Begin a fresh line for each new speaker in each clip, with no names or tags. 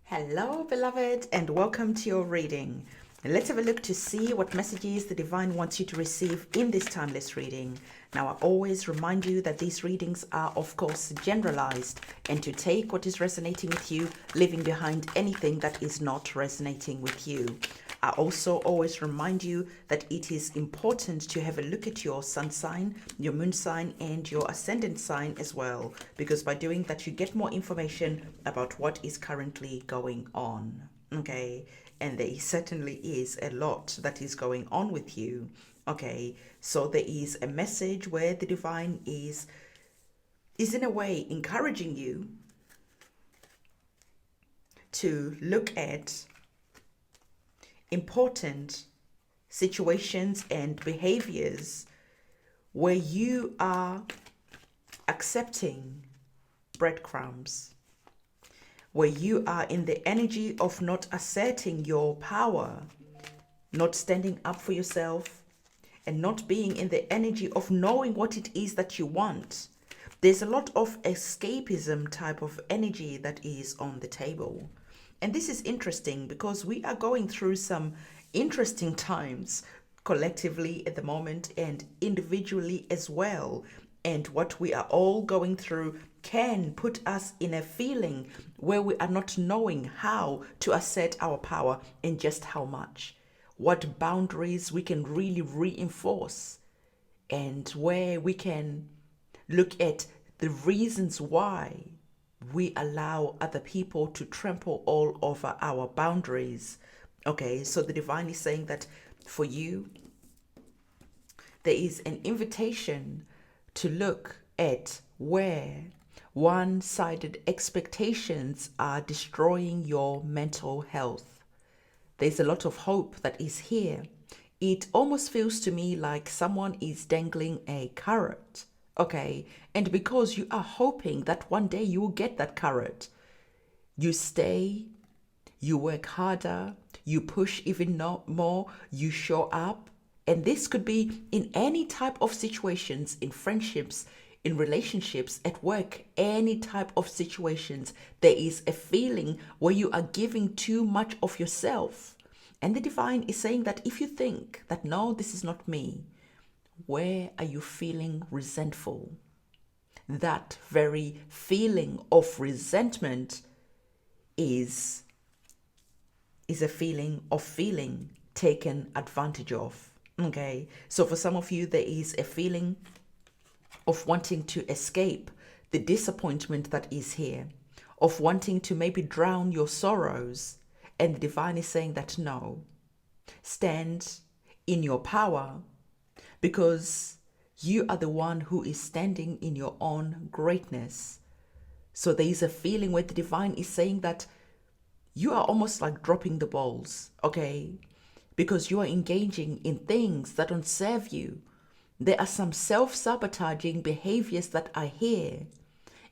Hello, beloved, and welcome to your reading. Let's have a look to see what messages the divine wants you to receive in this timeless reading. Now, I always remind you that these readings are, of course, generalized, and to take what is resonating with you, leaving behind anything that is not resonating with you. I also always remind you that it is important to have a look at your sun sign, your moon sign, and your ascendant sign as well, because by doing that, you get more information about what is currently going on. Okay, and there certainly is a lot that is going on with you. Okay, so there is a message where the divine is in a way encouraging you to look at important situations and behaviors where you are accepting breadcrumbs, where you are in the energy of not asserting your power, not standing up for yourself, and not being in the energy of knowing what it is that you want. There's a lot of escapism type of energy that is on the table. And this is interesting because we are going through some interesting times collectively at the moment and individually as well. And what we are all going through can put us in a feeling where we are not knowing how to assert our power and just how much, what boundaries we can really reinforce, and where we can look at the reasons why we allow other people to trample all over our boundaries. Okay, so the divine is saying that for you, there is an invitation to look at where one-sided expectations are destroying your mental health. There's a lot of hope that is here. It almost feels to me like someone is dangling a carrot. Okay, and because you are hoping that one day you will get that carrot, you stay, you work harder, you push even more, you show up. And this could be in any type of situations, in friendships, in relationships, at work, any type of situations. There is a feeling where you are giving too much of yourself. And the divine is saying that if you think that, no, this is not me, where are you feeling resentful? That very feeling of resentment is a feeling of feeling taken advantage of. Okay, so for some of you, there is a feeling of wanting to escape the disappointment that is here, of wanting to maybe drown your sorrows. And the divine is saying that no, stand in your power, because you are the one who is standing in your own greatness. So there is a feeling where the divine is saying that you are almost like dropping the balls, okay? Because you are engaging in things that don't serve you. There are some self-sabotaging behaviors that are here.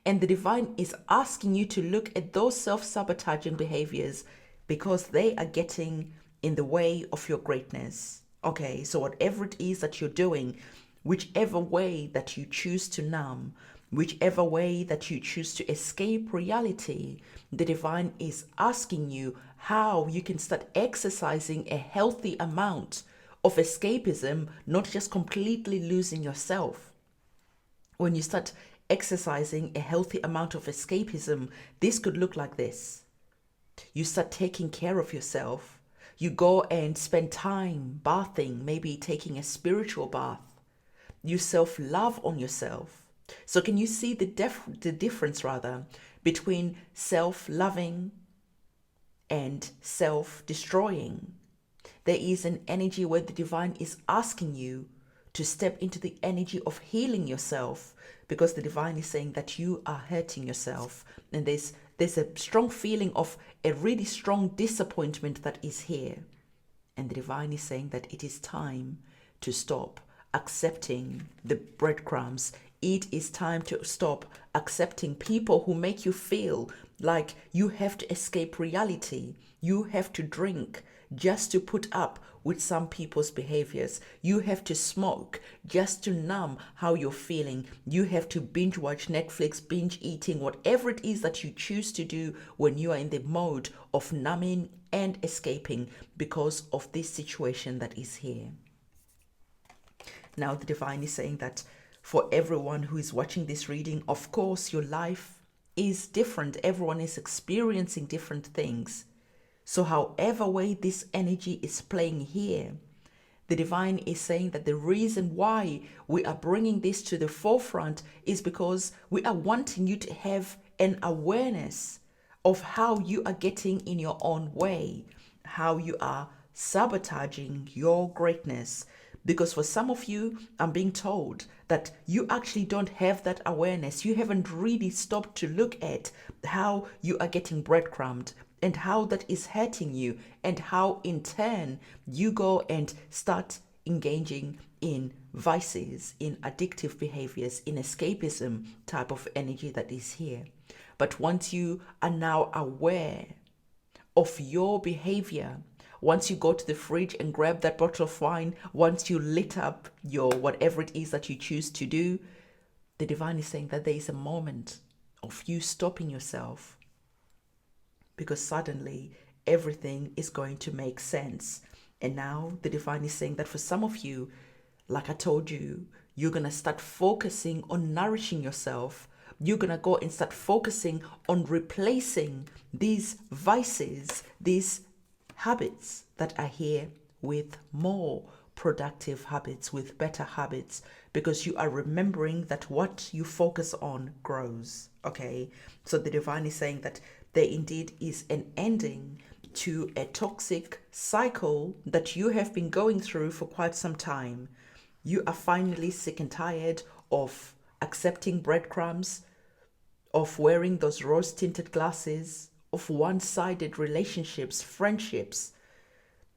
And the divine is asking you to look at those self-sabotaging behaviors because they are getting in the way of your greatness. Okay, so whatever it is that you're doing, whichever way that you choose to numb, whichever way that you choose to escape reality, the divine is asking you how you can start exercising a healthy amount of escapism, not just completely losing yourself. When you start exercising a healthy amount of escapism, this could look like this. You start taking care of yourself. You go and spend time bathing, maybe taking a spiritual bath. You self-love on yourself. So can you see the difference between self-loving and self-destroying? There is an energy where the divine is asking you to step into the energy of healing yourself, because the divine is saying that you are hurting yourself. And there's a strong feeling of a really strong disappointment that is here. And the divine is saying that it is time to stop accepting the breadcrumbs. It is time to stop accepting people who make you feel Like you have to escape reality. You have to drink just to put up with some people's behaviors. You have to smoke just to numb how you're feeling. You have to binge watch Netflix, binge eating, whatever it is that you choose to do when you are in the mode of numbing and escaping because of this situation that is here. Now the divine is saying that for everyone who is watching this reading, of course, your life is different. Everyone is experiencing different things. So however way this energy is playing here, the divine is saying that the reason why we are bringing this to the forefront is because we are wanting you to have an awareness of how you are getting in your own way, how you are sabotaging your greatness. Because for some of you, I'm being told that you actually don't have that awareness. You haven't really stopped to look at how you are getting breadcrumbed and how that is hurting you, and how in turn you go and start engaging in vices, in addictive behaviors, in escapism type of energy that is here. But once you are now aware of your behavior, once you go to the fridge and grab that bottle of wine, once you lit up your whatever it is that you choose to do, the divine is saying that there is a moment of you stopping yourself, because suddenly everything is going to make sense. And now the divine is saying that for some of you, like I told you, you're going to start focusing on nourishing yourself. You're going to go and start focusing on replacing these vices, these habits that are here, with more productive habits, with better habits, because you are remembering that what you focus on grows. Okay, so the divine is saying that there indeed is an ending to a toxic cycle that you have been going through for quite some time. You are finally sick and tired of accepting breadcrumbs, of wearing those rose-tinted glasses, of one-sided relationships, friendships.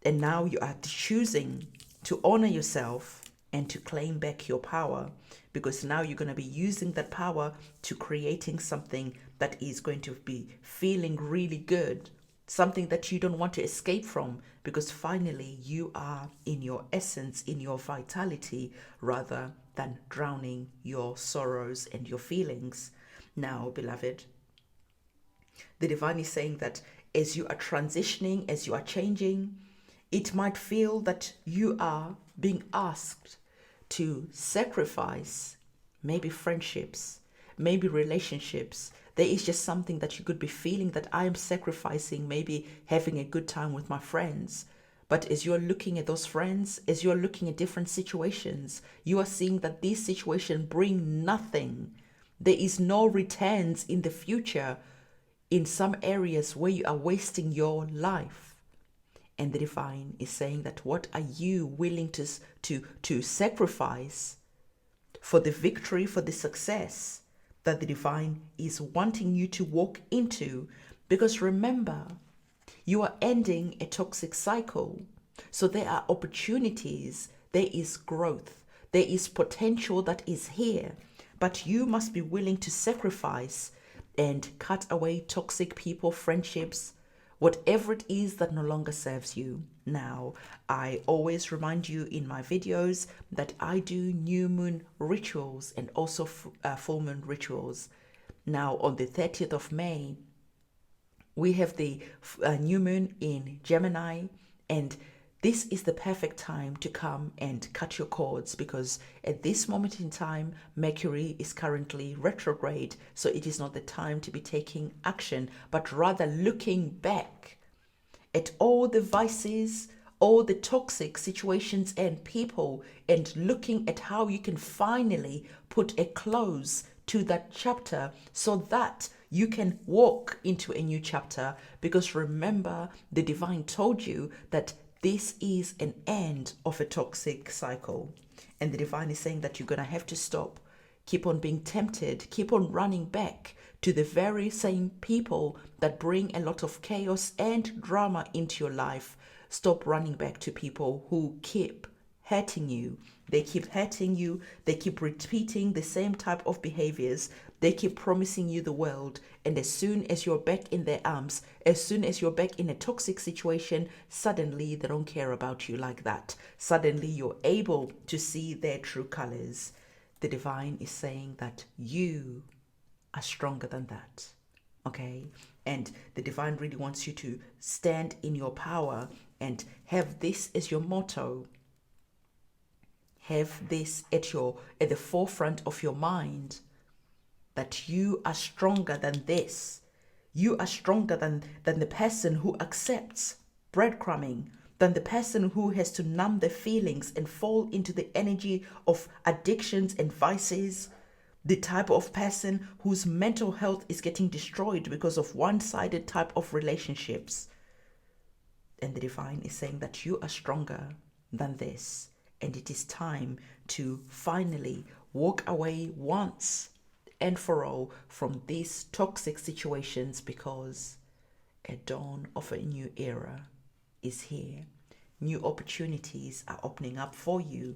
And now you are choosing to honor yourself and to claim back your power, because now you're going to be using that power to creating something that is going to be feeling really good, something that you don't want to escape from, because finally you are in your essence, in your vitality, rather than drowning your sorrows and your feelings. Now, beloved, the divine is saying that as you are transitioning, as you are changing, it might feel that you are being asked to sacrifice maybe friendships, maybe relationships. There is just something that you could be feeling that I am sacrificing, maybe having a good time with my friends. But as you're looking at those friends, as you're looking at different situations, you are seeing that these situations bring nothing. There is no returns in the future in some areas where you are wasting your life. And the divine is saying that what are you willing to sacrifice for the victory, for the success that the divine is wanting you to walk into? Because remember, you are ending a toxic cycle. So there are opportunities, there is growth, there is potential that is here. But you must be willing to sacrifice and cut away toxic people, friendships, whatever it is that no longer serves you. Now, I always remind you in my videos that I do new moon rituals and also full moon rituals. Now, on the 30th of May, we have the new moon in Gemini, and this is the perfect time to come and cut your cords, because at this moment in time, Mercury is currently retrograde. So it is not the time to be taking action, but rather looking back at all the vices, all the toxic situations and people, and looking at how you can finally put a close to that chapter so that you can walk into a new chapter. Because remember, the divine told you that this is an end of a toxic cycle. And the divine is saying that you're going to have to stop. Keep on being tempted. Keep on running back to the very same people that bring a lot of chaos and drama into your life. Stop running back to people who keep hurting you. They keep hurting you. They keep repeating the same type of behaviors. They keep promising you the world. And as soon as you're back in their arms, as soon as you're back in a toxic situation, suddenly they don't care about you like that. Suddenly you're able to see their true colors. The divine is saying that you are stronger than that. Okay? And the divine really wants you to stand in your power and have this as your motto. Have this at the forefront of your mind, that you are stronger than this. You are stronger than the person who accepts breadcrumbing, than the person who has to numb their feelings and fall into the energy of addictions and vices, the type of person whose mental health is getting destroyed because of one-sided type of relationships. And the divine is saying that you are stronger than this. And it is time to finally walk away once and for all from these toxic situations, because a dawn of a new era is here. New opportunities are opening up for you.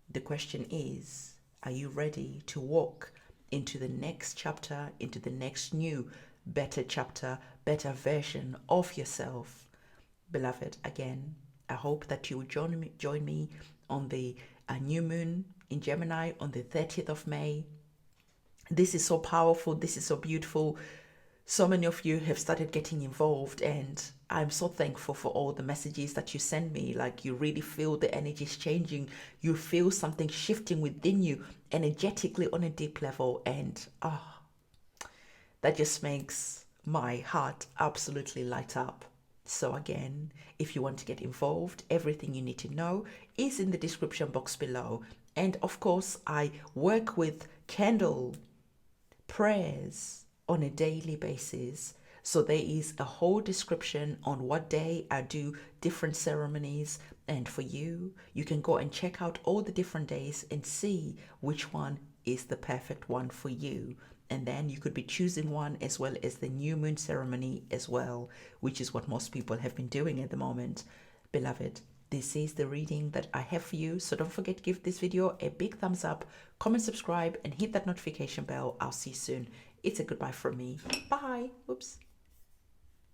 The question is, are you ready to walk into the next chapter, into the next new, better chapter, better version of yourself? Beloved, again, I hope that you will join me on the new moon in Gemini on the 30th of May. This is so powerful. This is so beautiful. So many of you have started getting involved, and I'm so thankful for all the messages that you send me. Like, you really feel the energies changing. You feel something shifting within you energetically on a deep level, and that just makes my heart absolutely light up. So again, if you want to get involved, everything you need to know is in the description box below. And of course, I work with candle prayers on a daily basis. So there is a whole description on what day I do different ceremonies. And for you, you can go and check out all the different days and see which one is the perfect one for you. And then you could be choosing one as well as the new moon ceremony as well, which is what most people have been doing at the moment. Beloved, this is the reading that I have for you. So don't forget to give this video a big thumbs up, comment, subscribe, and hit that notification bell. I'll see you soon. It's a goodbye from me. Bye. Oops.